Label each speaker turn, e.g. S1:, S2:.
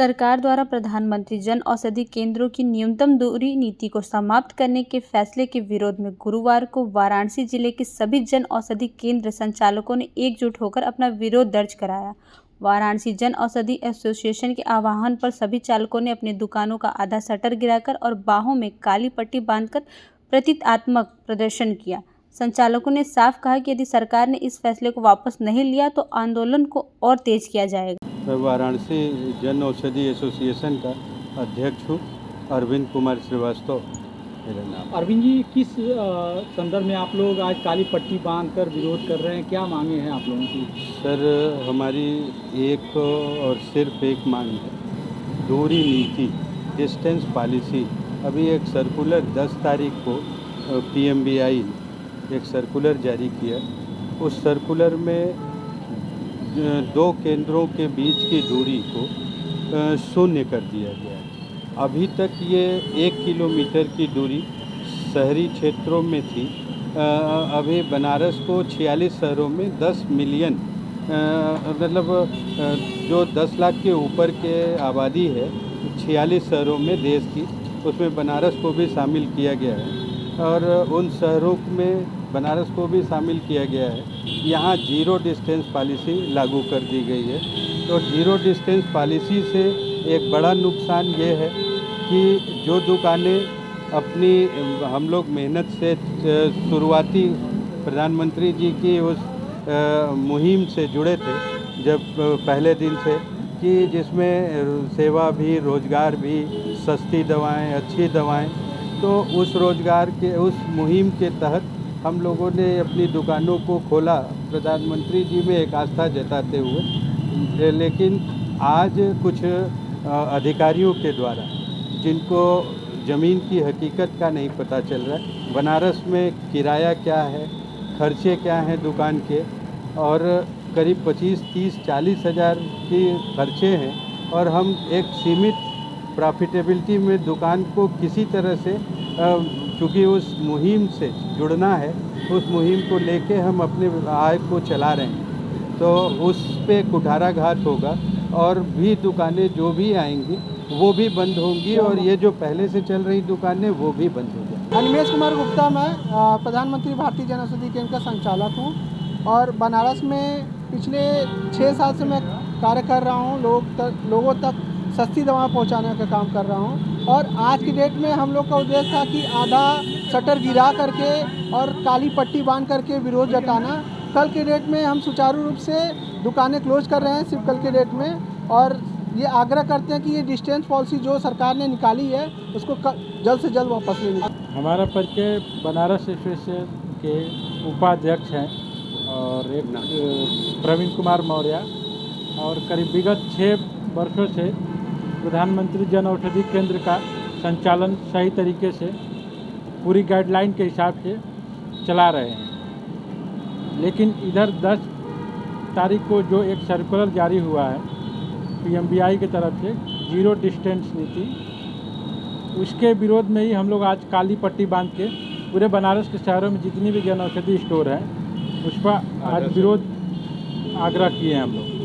S1: सरकार द्वारा प्रधानमंत्री जन औषधि केंद्रों की न्यूनतम दूरी नीति को समाप्त करने के फैसले के विरोध में गुरुवार को वाराणसी जिले के सभी जन औषधि केंद्र संचालकों ने एकजुट होकर अपना विरोध दर्ज कराया। वाराणसी जन औषधि एसोसिएशन के आह्वान पर सभी चालकों ने अपनी दुकानों का आधा शटर गिराकर और बाहों में काली पट्टी बांधकर प्रतीकात्मक प्रदर्शन किया। संचालकों ने साफ कहा कि यदि सरकार ने इस फैसले को वापस नहीं लिया तो आंदोलन को और तेज किया जाएगा।
S2: मैं वाराणसी जन औषधि एसोसिएशन का अध्यक्ष हूँ, अरविंद कुमार श्रीवास्तव मेरा नाम।
S3: अरविंद जी, किस संदर्भ में आप लोग आज काली पट्टी बांधकर विरोध कर रहे हैं, क्या मांगे हैं आप लोगों की?
S2: सर, हमारी एक और सिर्फ एक मांग है, दूरी नीति, डिस्टेंस पॉलिसी। अभी एक सर्कुलर 10 तारीख को PMBI ने एक सर्कुलर जारी किया। उस सर्कुलर में 2 केंद्रों के बीच की दूरी को 0 कर दिया गया है। अभी तक ये 1 किलोमीटर की दूरी शहरी क्षेत्रों में थी। अभी बनारस को 46 शहरों में 10 मिलियन मतलब जो 10 लाख के ऊपर के आबादी है 46 शहरों में देश की, उसमें बनारस को भी शामिल किया गया है और उन शहरों में बनारस को भी शामिल किया गया है। यहाँ जीरो डिस्टेंस पॉलिसी लागू कर दी गई है। तो जीरो डिस्टेंस पॉलिसी से एक बड़ा नुकसान ये है कि जो दुकानें अपनी हम लोग मेहनत से शुरुआती प्रधानमंत्री जी की उस मुहिम से जुड़े थे, जब पहले दिन से, कि जिसमें सेवा भी, रोज़गार भी, सस्ती दवाएं, अच्छी दवाएं, तो उस रोज़गार के उस मुहिम के तहत हम लोगों ने अपनी दुकानों को खोला, प्रधानमंत्री जी में एक आस्था जताते हुए। लेकिन आज कुछ अधिकारियों के द्वारा, जिनको ज़मीन की हकीकत का नहीं पता चल रहा है, बनारस में किराया क्या है, खर्चे क्या हैं दुकान के, और करीब 25, 30, 40 हज़ार की खर्चे हैं, और हम एक सीमित प्रॉफिटेबिलिटी में दुकान को किसी तरह से, चूँकि उस मुहिम से जुड़ना है, उस मुहिम को लेके हम अपने आय को चला रहे हैं, तो उस पे कुठाराघात होगा और भी दुकानें जो भी आएंगी वो भी बंद होंगी और ये जो पहले से चल रही दुकानें वो भी बंद हो जाएंगी।
S4: अनिमेश कुमार गुप्ता, मैं प्रधानमंत्री भारतीय जन औषधि केंद्र का संचालक हूँ और बनारस में पिछले 6 साल से मैं कार्य कर रहा हूँ। लोगों तक सस्ती दवा पहुँचाने का काम कर रहा हूँ और आज की डेट में हम लोग का उद्देश्य था कि आधा शटर गिरा करके और काली पट्टी बांध करके विरोध जताना। कल के डेट में हम सुचारू रूप से दुकानें क्लोज कर रहे हैं, सिर्फ कल के डेट में, और ये आग्रह करते हैं कि ये डिस्टेंस पॉलिसी जो सरकार ने निकाली है उसको जल्द से जल्द वापस लेनी चाहिए।
S3: हमारा परिचय बनारस एसोसिएशन के उपाध्यक्ष हैं और एक प्रवीण कुमार मौर्य, और करीब विगत 6 वर्षों से प्रधानमंत्री जन औषधि केंद्र का संचालन सही तरीके से पूरी गाइडलाइन के हिसाब से चला रहे हैं। लेकिन इधर 10 तारीख को जो एक सर्कुलर जारी हुआ है PMBI की तरफ से, जीरो डिस्टेंस नीति, उसके विरोध में ही हम लोग आज काली पट्टी बांध के पूरे बनारस के शहरों में जितनी भी जन औषधि स्टोर हैं उस पर आज विरोध आग्रह किए हैं हम लोग।